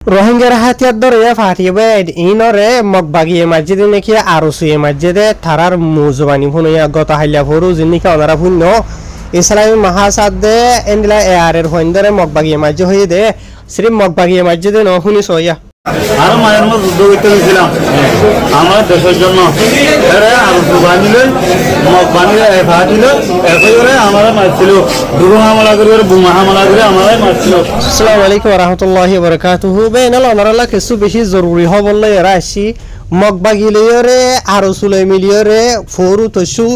রোহিঙ্গার হাতিয়ার ধরে ফাটিয়ে ইনরে মগবাগিয়ে মসজিদে নাকি আরসুয়ে মসজিদে থারার মুজবানি ফুনিয়া গত হাইলা ফরু জিনিকে অনারা ফুন্য ইসলামী মহাসাদে এন্ডিলা এয়ারের হইন্দরে মগবাগিয়ে মসজিদ হয়ে দে শ্রী মগবাগিয়ে মসজিদে ন শুনি সইয়া আরো মায়ের মতো যুদ্ধ করতে গেছিলাম আমার দেশের জন্য আরো বানিলে মগ বানিলে ফাটিল এরপরে আমরা মারছিল দুরু হামলা করে বোমা হামলা করে আমরা মারছিল। আসসালামু আলাইকুম ওয়া রাহমাতুল্লাহি ওয়া বারাকাতুহু বেনাল অনারালা কিছু বেশি জরুরি হবল এরা আসি মগবাগিলেয়রে আরসুলে মিলিয়রে ফোরু তসু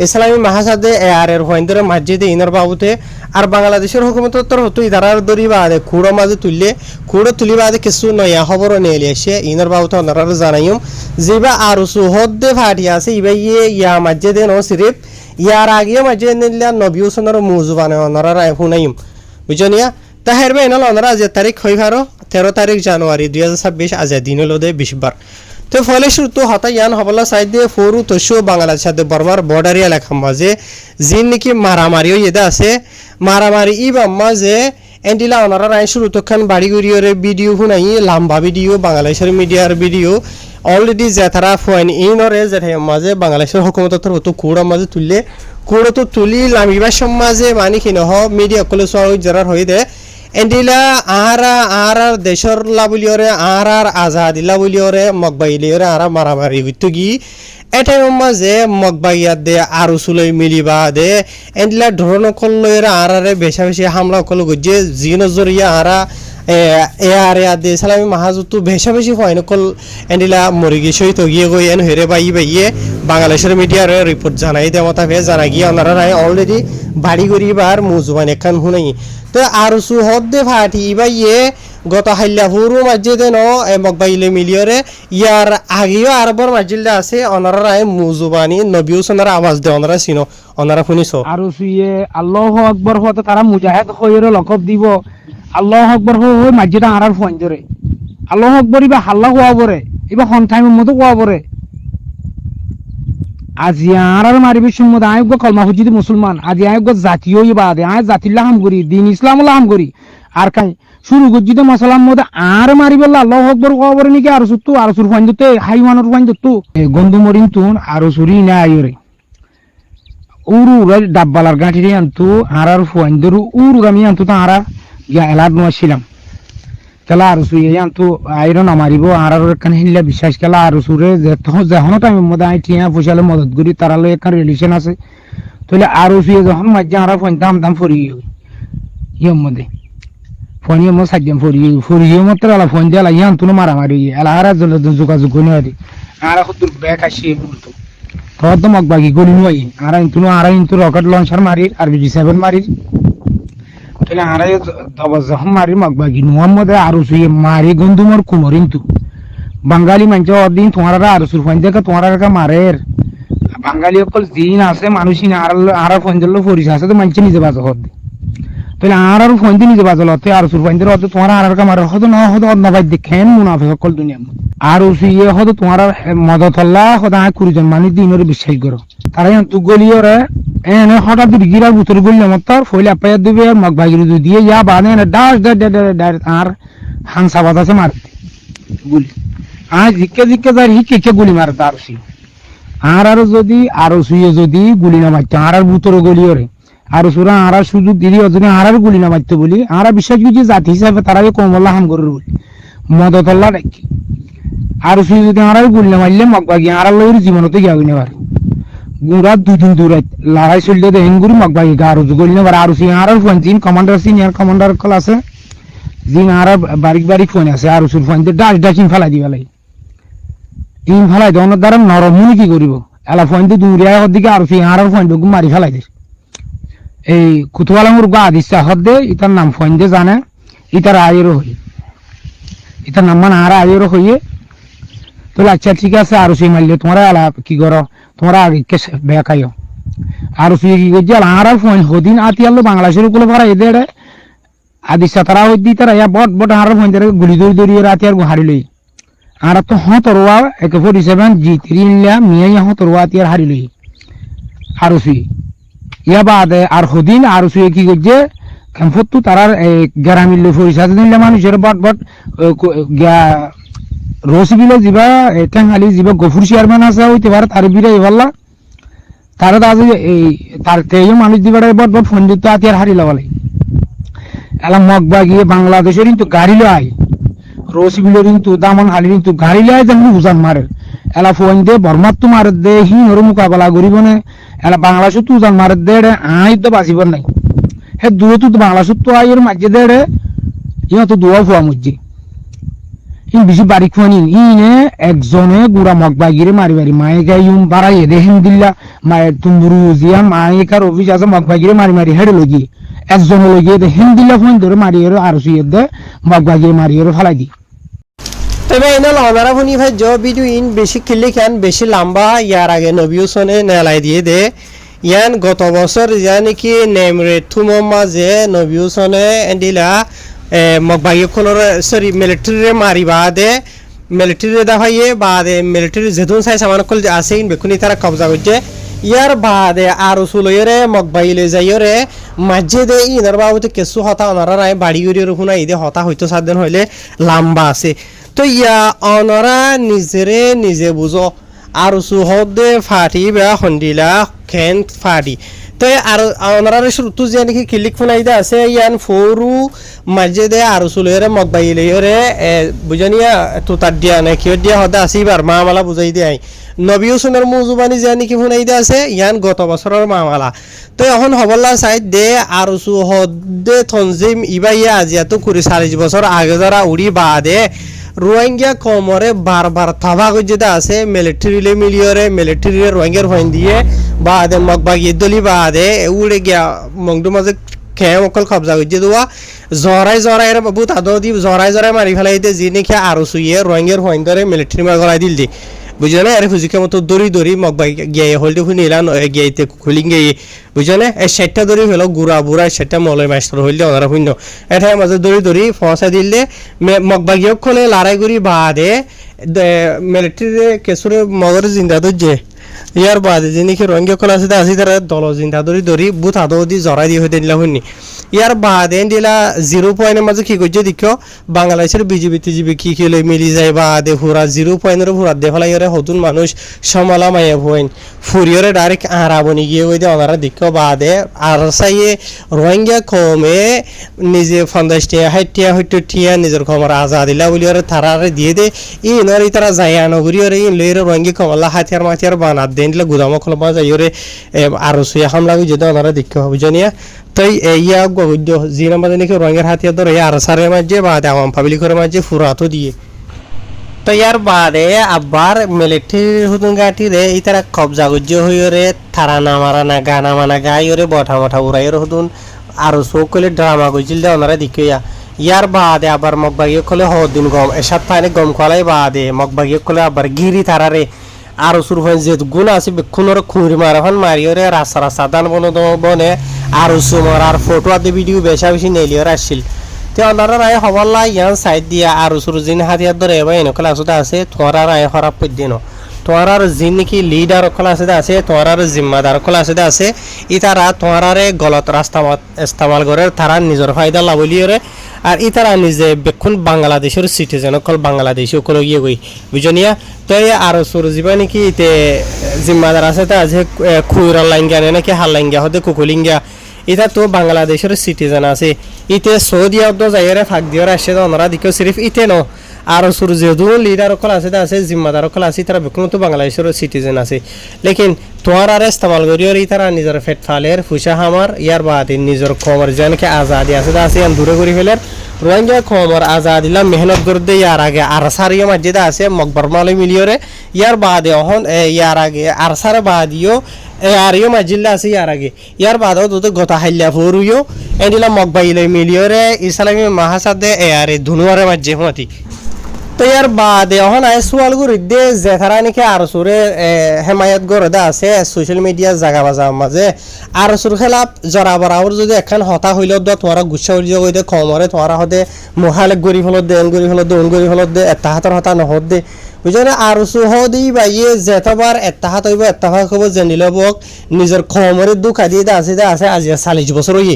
ইসলামী মহাসাদে এয়ারের হইন্দরে মসজিদে ইনার বাবুতে আর বাংলাদেশের হুকুমত হতো ইদারার দরি বাদে খুঁড়ো মাঝে তুলি বাদে কিছু নয়া খবর নেলি আসে ইনার বাবুতে অনারার জানাইম যেবা আরসু হদ্দে ফাটি আছে ইবা ইয়া মসজিদে ন সিরিফ ইয়ার আগে মসজিদ নিলা নবী হোসেনের মুজবানে অনারার শুনাইম বুঝনিয়া তাহের বেনাল অনারা আজ তারিখ হই 13 তারিখ জানুয়ারি 2026 আজ দিন হলো 20 বার তো ফলে শুরু হতা ইয়ান হবলা সাইড দিয়ে ফোরু তসু বাংলাদেশ সাথে বর্মার বর্ডারি এলাকা মাঝে জিন নাকি মারামারিও ইয়েদা আছে মারামারি ইবা মাঝে এন্ডিলা ওনারা রায় শুরু তখন বাড়ি গুড়িওরে ভিডিও শুনাই লম্বা ভিডিও বাংলাদেশের মিডিয়ার ভিডিও অলরেডি যে তারা ফোন ইনরে যে মাঝে বাংলাদেশের হুকুমতের হতো কুড়া মাঝে তুললে কুড়ো তো তুলি লামিবার সমাজে মানে কি নহ মিডিয়া কলে সহ যারা হয়ে দে এন্ডিলা আর দেশর লাবুলিয়রে আর আজাদিল্লা বুলিয়রে মগবাইলিয়রে আর মারামারি হইতো কি এটাই মাঝে মগবাইয়ার দে আরো সুলই মিলিবা দে এন্ডিলা ধরন কল্লয়ের আরে বেশা বেশি হামলা কল গজে জিনো জরিয়া আরা এয়ারে দে সালামি মাহাজুতু বেশা বেশি হয় কল এন্ডিলা মরি গিয়ে তো গিয়ে গই এন হেরে বাইয়ে বাংলাদেশের মিডিয়ার রিপোর্ট জানাই দে মতা ফে জানা গিয়ে ওনারা অলরেডি বাড়ি গরিবার মুজবান এখান হুনাই তো আরসু হদ্দে ফাটি ইবাইয়ে গত হাইলা হুরু মসজিদে ন মগবাইলে মিলিয়রে ইয়ার আগেও আরবর মসজিদে আছে অনারা মুজবানি নবী হোসেনের আওয়াজ দে অনারা চিনো অনারা শুনিছো আরসুয়ে আল্লাহু আকবার হতে তারা মুজাহিদ হইরে লকব দিব আল্লাহু আকবার হই মসজিদে আরার ফোন ধরে আল্লাহু আকবার ইবা হাল্লা হওয়া পরে ইবা হন টাইমের মতো হওয়া পরে আজি আরার মারিবে সম্মত আয়োগ্য কলমা হুজিদি মুসলমান আজি আয়োগ্য জাতীয় ইবাদে আয় জাতিল্লাহ হাম করি দিন ইসলামুল্লাহ হাম করি আর কাই শুরু গজ্জিতে মসলাম মধ্যে আর মারিবে আল্লাহু আকবার কবরে নিকে আর সুতু আর সুর ফাইন দতে হাইওয়ানোর ফাইন দতু গন্ধ মরিন তুন আর সুরি না আইরে উরু ডাব্বালার গাঁটিরে আনতু আর ফাইন দরু উরু গামি আনতু তা আর ইয়া এলাদ নছিলাম কেলা আর সুই আনতু আইরন মারিব আর কান হিল্লা বিশ্বাস কেলা আর সুরে যখন টাইমের মধ্যে আই টিয়া পয়সালে মদত করি তারা লই একটা রিলেশন আছে তাহলে আর সুই যখন মাঝে আর ফাইন দাম ফরি ইয়ের মধ্যে ফোনিয়ে মো সাজ্জাম ফরিয়ে মাত্র আলা ফোন দিয়ে আলা তুনো মারামারি আলা আর যোগাযোগ করি না আর খুদুর ব্যাক আসি বলতো তখন তো মগবাগি গলি নই আর ইন্তুনো রকেট লঞ্চার মারি আর BG7 মারি তাহলে আর যখন মারি মগবাগি মোহাম্মদে আর সুয়ে মারি গন্ধুমর কুমর ইন্তু বাঙালি মানুষ অদিন তোমার আর সুর ফোন দেখে তোমার মারের বাঙালি অকল দিন আছে মানুষই না আর ফোন দিল ফরিস আছে তো মানুষ নিজে বাজা হদ তাহলে আর ফোন দিয়ে নিজে বাজাল হতে আর সুর ফোন দিয়ে তোমার আর কামার হতো না হতো অন্য ভাই দেখেন মুনাফে সকল দুনিয়া আর সুইয়ে হতো তোমার মদত হল্লা হতো কুড়িজন মানুষ দিনের বিশ্বাস করো তারা তু গলিওরে এনে হঠাৎ গিরার ভিতরে গলিলে মত ফইলে পাইয়া দিবে মগ ভাগির দিয়ে যা বানে ডাস আর হাংসা বাতাসে মারতে গুলি আর জিকে যার হিকে গুলি মারতে আর সি আর যদি আরো সুইয়ে যদি গুলি না মারতে আর ভিতরে গলিওরে আর সুরা আর সুযোগ দিদি অজনে আর গুলি না মারতে বলি আর বিশ্বাস করছি জাতি হিসাবে তারা কমল্লা হাম করে বলি মদতল্লা দেখি আর সুই যদি আর গুলি না মারলে মগবাগি আর লইর জীবনতে গিয়া গিনে পারে গুড়া দুদিন দূরে লড়াই চললে দেখেন গুড়ি মগবাগি গারো গলি না আর সুই আর ফোন জিন কমান্ডার সিনিয়র কমান্ডার কল আছে জিন আর বারিক ফোন আছে আর সুর ফোন ডাকিং ফেলাই দিবা লাগে টিম ফেলাই দেওয়ার দ্বারা নরমুনি কি করিব এলা ফোন দিয়ে দূরে দিকে আর সুই আর ফোন মারি ফেলাই দিস এই কুতুয়ালামুর গা দিশা হদে ইতার নাম ফোন দিয়ে জানে ইতার আয়েরও হই ইতার নাম মানে আর আয়েরও হইয়ে তো আচ্ছা ঠিক আছে আর সুই মারলে তোমরা আলা কি করো তোমরা আগে বেকাইও আর সুই কি করছে আর ফোন হদিন আতিয়ালো বাংলাদেশের উপরে ভরা এদের আদিশা তারা হই দি তারা বট আর ফোন দিয়ে গুলি দড়ি রাতে আর হারি লই আর তো হতরওয়া AK-47 G3 নিলা মিয়া হতরওয়া আতিয়ার হারি লই আর সুই ইয়া বাদে আর হদিন আর সুই কি করছে ক্যাম্পতো তারার গ্রামীণ পরিষদ দিলে মানুষের বট বট রসিবিল যিবা টেঙ্গালি যিবা গফুর চেয়ারম্যান আছে হইতে পারে তার বিরাই পাল্লা তারা তো আজ এই তার তেই মানুষ দিবার বট বট ফন্ডিত আতিয়ার হারি লাগালে এলা মগবা গিয়ে বাংলাদেশের কিন্তু গাড়ি লয় রসিবিলের কিন্তু দামন হালি কিন্তু গাড়ি লয় যেমন উজান মারে এলা ফোন দে বর্মাত তো মারে দে হিংর মোকাবেলা করিব না এলা বাংলাদেশ তো উজান মারে দে আই তো বাঁচিব নাই হে দূরে তো বাংলাদেশ তো আইয়ের মাঝে দে ইয়া তো দুয়া ফুয়া মুজি ইন বেশি বাড়ি খুয়ানি ইনে একজনে গুড়া মগবা গিরে মারি মারি মায়ে গাইম বাড়াই দে হিন্দিল্লা মায়ের তুমবুরু জিয়া মায়ে কার অফিস আছে মগবা গিরে মারি মারি হেডে লগি একজন লগিয়ে দে হিন্দিল্লা ফোন ধরে মারিয়ে আর সুইয়ে দে মগবা গিরে মারিয়ে ফালাই দি তবে এনে লনারা শুনি ভাই ভিডিও ইন বেশি খেললে কেন বেশি লম্বা ইয়ার আগে নবী হোসেনে নেলাই দিয়ে দে ইয়ান গত বছর যা নাকি নেমরে থুমো মাঝে নবী হোসেনে এন্ডিলা মগবাগি খোলর সরি মিলিটারি মারি বাদে মিলিটারি দেখাইয়ে বাদে মিলিটারি যেতুন চাই সামান কল আছে বেকুনি তারা কবজা করছে ইয়ার বাদে আর সুলইরে মগবাগি লই যাইরে মাঝে দে ইনার বাবুতে কেসু হতা ওনারা নাই বাড়ি গড়িয়ে রুহুনা ইদে হতা হয়তো 7 দিন হইলে লম্বা আছে তো ইয়া অনরা নিজেরে নিজে বুঝো আর সুহদে ফাটি বা হন্দিলা খেন ফাটি তো আর অনরা শুরুতু যে নাকি ক্লিক ফোনাইদা আছে ইয়ান ফোরু মাঝে দে আর সুলেরে মগবাইলেরে বুঝানিয়া তুতার দিয়া না কিয় দিয়া হদা আসিবার মামালা বুঝাই দেয় নবী হোসেনের মুজুবানি যে নাকি ফোনাইদা আছে ইয়ান গত বছরের মামালা তো এখন হবল্লা সাইড দে আর সুহদে তনজিম ইবাইয়া আজিয়াতো 40 বছর আগে যারা উড়ি বাদে রোহিঙ্গা কমরে বারবার থাবা যেটা আছে মিলিটারিলে মিলিয়রে মিলিটারি রোহিঙ্গার হইন দিয়ে বাদে মগবাগি দলি বাদে উড়ে গিয়া মংডু মাঝে খেয়ে অকল কবজা করছে দেওয়া জরাই জরাই বাবু তাদের দি জরাই জরাই মারি ফেলাই দিয়ে যি নাকি আরো শুয়ে রোহিঙ্গার হইন ধরে মিলিটারি মার গলাই দিল দি বুঝলে না এর ফুজিকে মতো দড়ি দড়ি মগবাই গিয়ে হলতে শুনিলা গিয়েতে খুলিং গিয়ে বুঝলে এই 60টা দড়ি হলো গুড়া বুড়া 60টা মলয় মাস্টার হইলে ওনারা শূন্য এটাই মাঝে দড়ি দড়ি ফসা দিলে মগবাগিয়ক খোলে লড়াই করি বাদে মিলিটারি কেসুরে মগর জিন্দা দরজে ইয়ার বাদে যে নাকি রোহিঙ্গা খোলা আছে আসি তারা দল জিন্দা দড়ি দড়ি বুথ হাতো দি জরাই দিয়ে হইতে দিলা শুনি ইয়ার বাদে দিলা 0 পয়েন্টের মাঝে কি করছে দেখো বাংলাদেশের বিজেপি টিজিবি কি কি লই মিলি যায় বাদে পুরা 0 পয়েন্টের পুরা দেখালাই হতুন মানুষ সমালা মায়ে হইন ফুরিয়রে ডাইরেক্ট আরাবনি গিয়ে ওই ওনারা দেখো বাদে আর সাইয়ে রোহিঙ্গা কমে নিজে 50 টিয়া 60 টিয়া নিজের খবর আজাদিলা বলি ওরে তারারে দিয়ে দে ইনরে তারা যায় নগরী ওরে ইন লইরে রোহিঙ্গা কমলা হাতিয়ার মাতিয়ার বানা দেন দিলা গুদাম খলবা যায় ওরে আর সুয়া হামলা যেটা ওনারা দেখো বুঝনিয়া তাই ইয়া গদ্য যে নাম্বার নাকি রঙের হাতিয়ার ধরে আর সারের মাঝে বাদে আওয়াম পাবলিকের মাঝে ফুরাতো দিয়ে তো ইয়ার বাদে আবার মিলিটারি হুতুন গাটি রে এই তারা কবজা গজ্য হয়ে রে থারা না মারা না গানা মানা গাই রে বঠা বঠা উড়াই রে হুতুন আর সকলে ড্রামা গজিল দে ওনারা দেখিয়া ইয়ার বাদে আবার মগবাগিয়ে খোলে হদিন গম এসাত পাইনে গম খোলাই বাদে মগবাগিয়ে খোলে আবার গিরি তারারে আর সুর হয় যে গুণ আছে বেক্ষণর খুঁড়ি মারা হন মারিয়রে রাস্তা রাস্তা দান বনে আর সুমর আর ফটো আদি ভিডিও বেশা বেশি নেলিয়র আসছিল তো ওনারা রায় হবল্লা ইয়ান সাইড দিয়া আর সুর জিন হাতিয়ার ধরে এবার এনেকলা আসতে আছে তোরা রায় খারাপ পদ্দিন তোমার যিন নাকি লিডার কলা আছে তোমার জিম্মাদার কলা আছে ইতারা তোমার গলত রাস্তা ইস্তেমাল করে তারা নিজের ফায়দা লাভলিয়ে আর ইতারা নিজে বেক্ষণ বাংলাদেশের সিটিজেন অকল বাংলাদেশি অকল গিয়ে গই বুঝনিয়া তো আর সুর যাবা নাকি ইতে জিম্মাদার আছে তা যে খুইরা লাইঙ্গা নাকি হালাইঙ্গা হতে কুকুলিঙ্গা এটা তো বাংলাদেশের সিটিজেন আছে ইতে সৌদি আরব যাইরে ফাঁক দিয়ে আসে ওনারা দিকেও সিরিফ ইতে ন আর সুর যেহেতু লিডার কল আছে জিম্মাদার কল আছে তারা বেকুন তো বাংলাদেশের সিটিজেন আছে লেকিন তোমার আর ইস্তেমাল করিও তারা নিজের ফেট ফালের ফুসা হামার ইয়ার বাদে নিজের খবর যেনকে আজাদি আছে দূরে করে ফেলের রোহিঙ্গা খবর আজাদিলা মেহনত করে দে ইয়ার আগে আর সারিও মসজিদে আছে মকবর মালে মিলিয়রে ইয়ার বাদে অহন ইয়ার আগে আর সারে বাদিও আরিও মসজিদে আছে ইয়ার আগে ইয়ার বাদেও তো গতা হাইলা ফরুইও এন্ডিলা মকবাইলে মিলিয়রে ইসলামী মাহাসাদে আরে ধুনুয়ারে মসজিদ হতি তো ইয়ার বাদে অহন আয় সোয়াল করে দে যে তারা নাকি আর সুরে হেমায়ত করে দা আছে সোশ্যাল মিডিয়া জাগা বাজা মাঝে আর সুর খেলাপ জরা বরাবর যদি এখন হতা হইলেও দ তোমারা গুচ্ছা উড়িয়ে গই দে কমরে তোমারা হতে মহালেক গরি ফলত দে গরি ফলত দে গরি ফলত দে এতাহাতর হতা নহত দে বুঝলে আর সু হদি বাইয়ে যেতবার এতাহাত হইব এতাহাত হব জানিল বক নিজের কমরে দুঃখ দিয়ে আছে আজি 40 বছর হই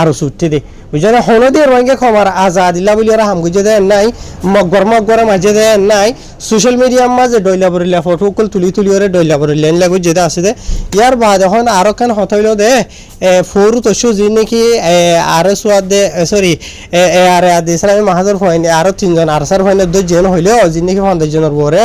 আর সুটতে দে বুঝলে হলো দিয়ে রোহিঙ্গা খবর আজাদিল্লা বলি ওরা হাম গুজে দেন নাই মগর মাঝে দেন নাই সোশ্যাল মিডিয়ার মাঝে ডইলা বরিলা ফটো কল তুলি ওরে ডইলা বরিলা এন লাগু যেটা আছে দে ইয়ার বাদ এখন আরো খান হতইল দে ফোরু তসু যি নাকি আর সোয়াদ দে সরি আর ইসলামী মাহাজর হয়নি আরো 3 জন আরসার হয়নি 2 জন হইলেও যি নাকি 50 জনের পরে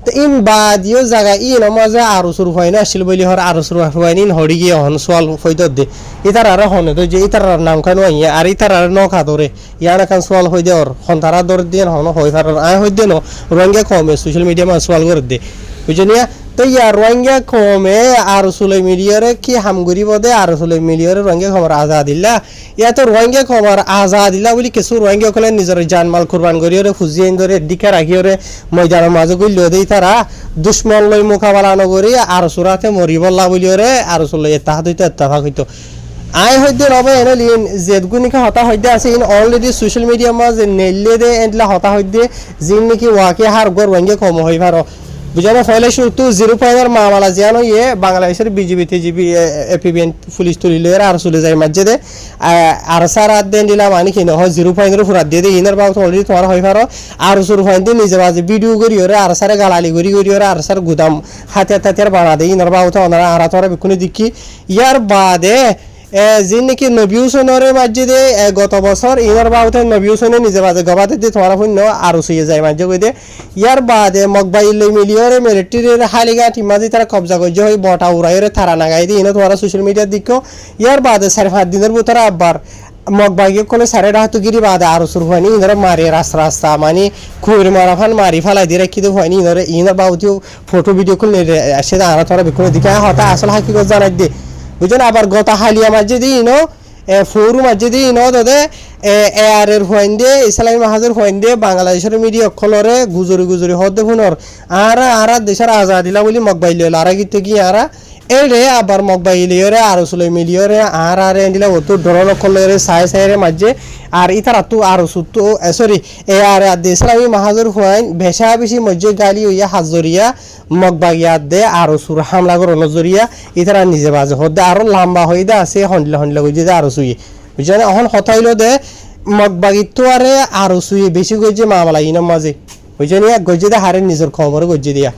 তো ইন বাদিও জায়গা ই নমাজে আরো শুরু হয় না আসলে বলি হর আরো শুরু হয় নি হড়ি গিয়ে হন সোয়াল ফইদ দে ইতার আর হনে তো যে ইতার নাম কান হই আর ইতার আর নখা ধরে ইয়ানা কান সোয়াল হই দে ওর হন্তারা ধরে দিয়ে হন হই ফার আয় হই দে ন রোহিঙ্গা কমে সোশ্যাল মিডিয়া মা সোয়াল করে দে বুঝনিয়া তো ইয়া রোহিঙ্গা কমে আর সোশ্যাল মিডিয়ারে কি হামগুরি বদে আর সোশ্যাল মিডিয়ারে রোহিঙ্গা খবর আজাদিল্লা ইয়া তো রোহিঙ্গা খবর আজাদিল্লা বলি কিছু রোহিঙ্গা কলে নিজের জানমাল কুরবান করিওরে ফুজিয়ে ধরে দিকা রাখিওরে ময়দানের মাঝে গইল দেই তারা দুশ্মন লই মোকাবেলা নগরি আর সুরাতে মরিবল্লা বলিওরে আর সোলে তাহাদ হইতে ইত্তেফাক হইতো আই হইতে রবে এনে লিন জেদগুনিকে হতা হইতে আছে ইন অলরেডি সোশ্যাল মিডিয়া মাঝে নেলে দে এন্ডলা হতা হইতে জিন নাকি ওয়াকে হার গর রোহিঙ্গা কম হই পারো বুঝানো ফলে শুধু 0 মামলা যেন ইয়ে বাংলাদেশের বিজিবি টিজিবি এপিবিএন পুলিশ তুলিলে আর চলে যায় মাঝে দে আর সার হাত দেন দিলাম আনি কিনে হয় 0 ফুরাত দিয়ে দে ইনার বাবু অলরেডি তোমার হয় পারো আর শুরু হয় দিন নিজে মাঝে ভিডিও করি ওরে আর সারে গালালি করি ওরে আর সার গুদাম হাতিয়ার বানা দেয় ইনার বাবু তো ওনারা আর তোরা বিকুনি দেখি ইয়ার বাদে যে নাকি নবী হুসেনের মসজিদে গত বছর ইনার বাবুতে নবী হুসেনে নিজে বাজে গবাতে দিয়ে তোমার শূন্য আরো শুয়ে যায় মাঝে কই দে ইয়ার বাদে মগবাইল মিলিয়রে মিলিটারির হালিগাটি মাঝে তারা কবজা করছে হই বটা উড়াইরে থারা নাগাই দিয়ে ইনো তোমার সোশ্যাল মিডিয়ার দিকও ইয়ার বাদে 4-5 দিনের ভিতরে আবার মগবাইকে কোলে সারে রাহতো গিরি বাদে আরো শুরু হয়নি ইনারা মারি রাস্তা মানে খুঁড় মারা ফান মারি ফেলাই দিয়ে রাখি দেব হয়নি ইনার বাবুতেও ফটো ভিডিও করলে সেটা আর তোরা বিকুনে দিকে হতা আসল হাকিকত জানাই দে বুঝলেন আবার গতা হালিয়া মাঝে দিই নো ফোরু মাঝে দিই নো তাদের এয়ারের হইন দিয়ে ইসলামী মাহাজের হইন দিয়ে বাংলাদেশের মিডিয়া অক্ষলরে গুজরি হতে শুনর আর দেশের আজাদিলা বলি মগবাইল আর গিতে কি আর এরে আবার মগবাইলিয়রে আর সুলে মিলিয়রে আর এন্ডিলা ওতো ডরল অক্ষলরে সাইরে মাঝে আর ইতারা তো আর সুতো সরি আর ইসলামী মাহাজের হইন ভেসা বেশি মজ্জে গালি হইয়া হাজরিয়া মগবাগিয়াত দে আর সুর হামলা করো নজরিয়া ইতারা নিজে বাজে হদে আরো লম্বা হই দে আছে হন্ডলা গই যে আর সুই বুঝছেন এখন কথা হইলো দে মগবাগিত তো আর সুই বেশি গইছে মামলা ইনার মাঝে বুঝছেন গইছে দে হারে নিজের খবর গইছে দিয়া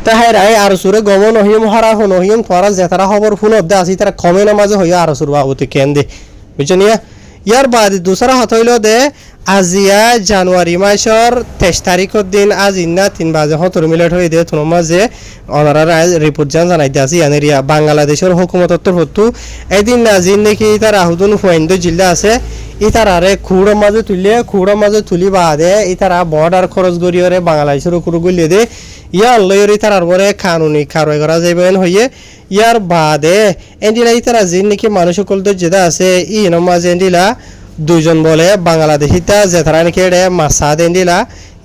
তাহাই রায় আর সুরে গমন হইম হরা হন হইম তোরা যেতারা খবর ফোনত দে আসি তারা কমেন্টের মাঝে হইয়া আর সুর বাবুতে কেন দে বুঝছেন ইয়ার বাদ দুসরা হাত হইল দে আজিয়া জানুয়ারি মাসের 23 তারিখের দিন আজ ইন্না 3 বাজে 17 মিনিট হয়ে দিয়ে তোমার মাঝে অনারা রিপোর্ট জানাই দিয়ে আছে ইয়ানেরিয়া বাংলাদেশের হুকুমতর তরফতু এদিন নাজিন নাকি তার আহুদুন ফুয়াইন্দ জিল্লা আছে ইতারারে খুঁড়ের মাঝে তুলি বাদে ইতারা বর্ডার খরচ গড়িয়ে বাংলাদেশের উপর গুলিয়ে দে ইয়ার লইরে তারার পরে কানুনি কারোয় করা যাইবেন হইয়ে ইয়ার বাদে এন্ডিলা ইতারা জিন নাকি মানুষ সকল তো যেটা আছে ই মাঝে এন্ডিলা 2 জন বলে বাংলাদেশিতা যেতারা নাকি এড়ে মাসা দেন্ডিলা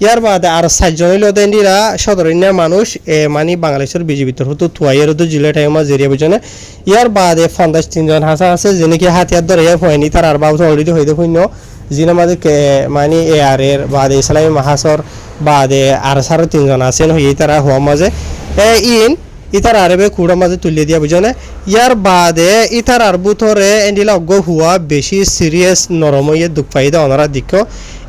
ইয়ার বাদে আর 7 জন হইল দেন্ডিলা সদরন্য মানুষ মানে বাংলাদেশের বিজেপি তরফ তো তুয়াইয়ের তো জিলা টাইমা জেরিয়া বুঝনে ইয়ার বাদে 53 জন হাসা আছে যে নাকি হাতিয়ার ধরে হয়নি তার আর বাবু অলরেডি হইতে হইন জিনা মাঝে মানে এর বাদে ইসলামী মাহাসর বাদে আর 3 জন আছেন হই তারা হওয়া মাঝে ইতার আরবে কুড়া মাঝে তুলে দিয়া বুঝনে ইয়ার বাদে ইতার আর বুথরে এন্ডিলা অজ্ঞ হুয়া বেশি সিরিয়াস নরম ইয়ে দুঃখ পাইদা ওনারা দিক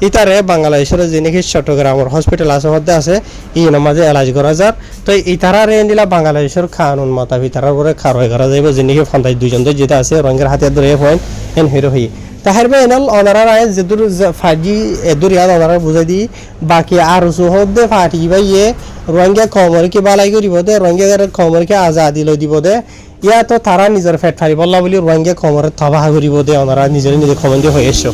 ইতারে বাংলাদেশের যে নাকি চট্টগ্রামের হসপিটাল আছে ইন মাঝে এলাজ করা যার তো ইতারার এন্ডিলা বাংলাদেশের কানুন মাতা ইতারার পরে খারয় করা যাইব যে নাকি 52 জন যেটা আছে রঙের হাতে ধরে হইন এন হিরো হই তাহার বে এনল ওনারা রায় যেদুর ফাজি এদুর ইয়াদ ওনারা বুঝাই দি বাকি আর সুহদ ফাটি বাইয়ে রোহিঙ্গা কমরকে বালাই করিব দে রোহিঙ্গার কমরকে আজাদি লই দিব দে ইয়া তো তারা নিজের ফেট ফারি বললা বলি রোহিঙ্গা কমর তবাহ করিব দে ওনারা নিজে কমেন্ট হয়ে এসো